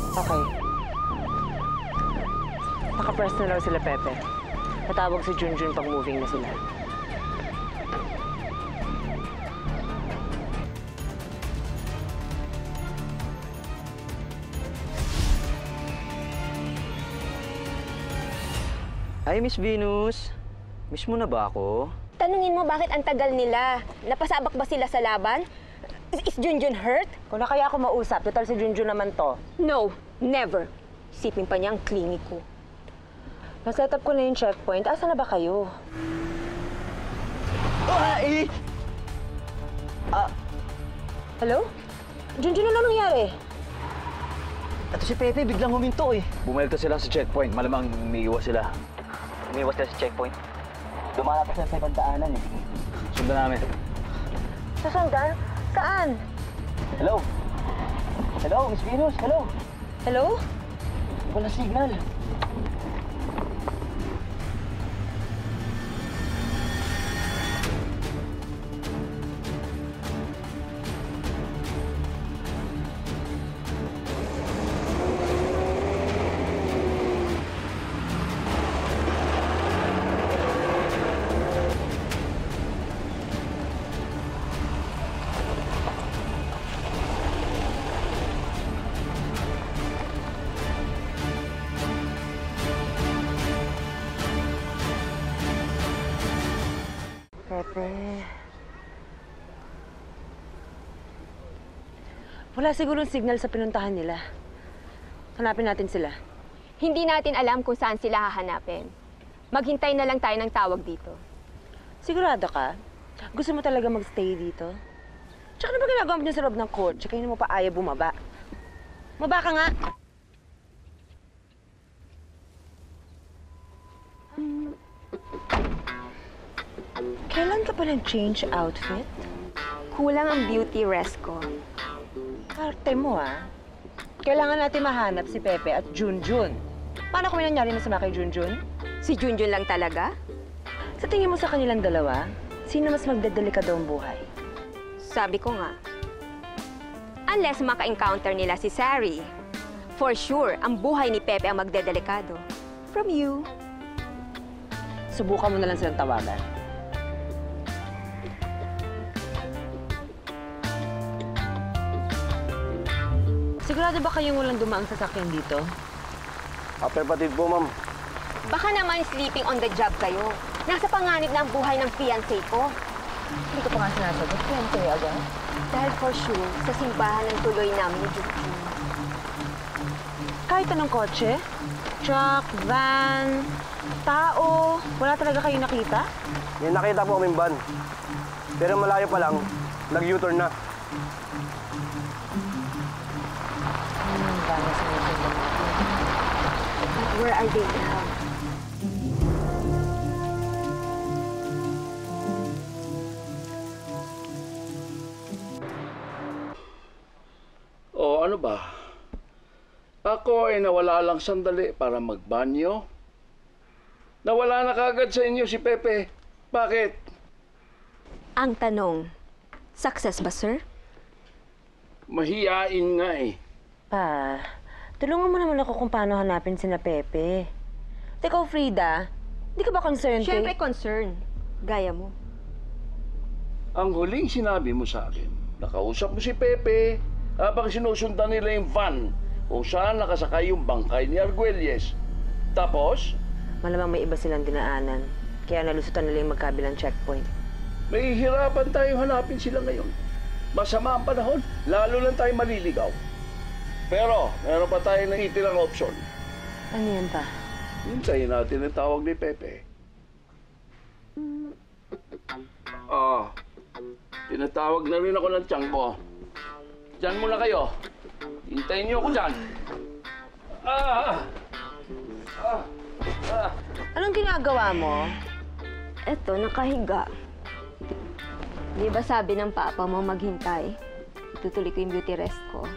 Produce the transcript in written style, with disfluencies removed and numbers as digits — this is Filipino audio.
Okay. Naka-press na lang sila, Pepe. Patawag si Junjun pag moving na sila. Ay, Miss Venus. Miss mo na ba ako? Tanungin mo bakit ang tagal nila. Napasabak ba sila sa laban? Is Junjun hurt? Kung na kaya ako mausap, total si Junjun naman to. No, never. Isipin pa niya ang clinic ko. Na-set up ko na yung checkpoint. Asa na ba kayo? Ay! Hello? Junjun, ano nangyari? Ito si Pepe, biglang huminto eh. Bumelta sila sa checkpoint. Malamang umiiwas sila. Umiiwas sila sa checkpoint. Dumalap pa sila sa ibang daanan eh. Sundan namin. Sasundan? Saan? Hello? Hello, Miss Venus? Hello? Hello? Wala signal. Pepe. Wala sigurong signal sa pinuntahan nila. Hanapin natin sila. Hindi natin alam kung saan sila hahanapin. Maghintay na lang tayo ng tawag dito. Sigurado ka? Gusto mo talaga magstay dito? Tsaka ano ba ginagawa mo dyan sa loob ng court? Tsaka hindi mo pa ayaw bumaba. Maba ka nga! Kailan ka pa nag-change outfit? Kulang ang beauty rest ko. Arte mo, ah. Kailangan natin mahanap si Pepe at Junjun. Paano kung may nangyari na sama kay Junjun? Si Junjun lang talaga? Sa tingin mo sa kanilang dalawa, sino mas magdedelikado ang buhay? Sabi ko nga. Unless maka-encounter nila si Sari, for sure, ang buhay ni Pepe ang magdedelikado. From you. Subukan mo na lang silang tawagan. Sigurado ba kayong walang dumaang sasakyan dito? Kapatid po, ma'am. Baka naman sleeping on the job kayo. Nasa panganib na ang buhay ng fiancé ko. Hindi ko pa nga sinasagot. Yan kayo agad. Dahil for sure, sa simbahan ng tuloy namin ni Junjun. Kahit anong kotse? Truck, van, tao, wala talaga kayo nakita? May nakita po kaming van. Pero malayo pa lang, nag-U-turn na. Where are they now? O ano ba? Ako ay nawala lang sandali para magbanyo. Nawala na kagad sa inyo si Pepe. Bakit? Ang tanong, success ba, sir? Mahiyain nga eh. Pa, tulungan mo naman ako kung paano hanapin sina Pepe. Teka, Frida, di ka ba concerned Siyempre concern. Gaya mo. Ang huling sinabi mo sa akin, nakausap mo si Pepe habang sinusundan nila yung van kung saan nakasakay yung bangkay ni Arguelles. Tapos, Malamang may iba silang dinaanan, kaya nalusutan nila yung magkabilang checkpoint. may hirapan tayong hanapin sila ngayon. Masama ang panahon, lalo lang tayo maliligaw. Pero, meron pa tayong naitirang opsyon. Ano yan pa? Hintayin natin ang tawag ni Pepe. Tinatawag na rin ako ng tiyan ko. Diyan muna kayo. Hintayin niyo ako dyan. Anong ginagawa mo? Eto, nakahiga. Di ba sabi ng papa mo maghintay? Tutuloy ko yung beauty rest ko.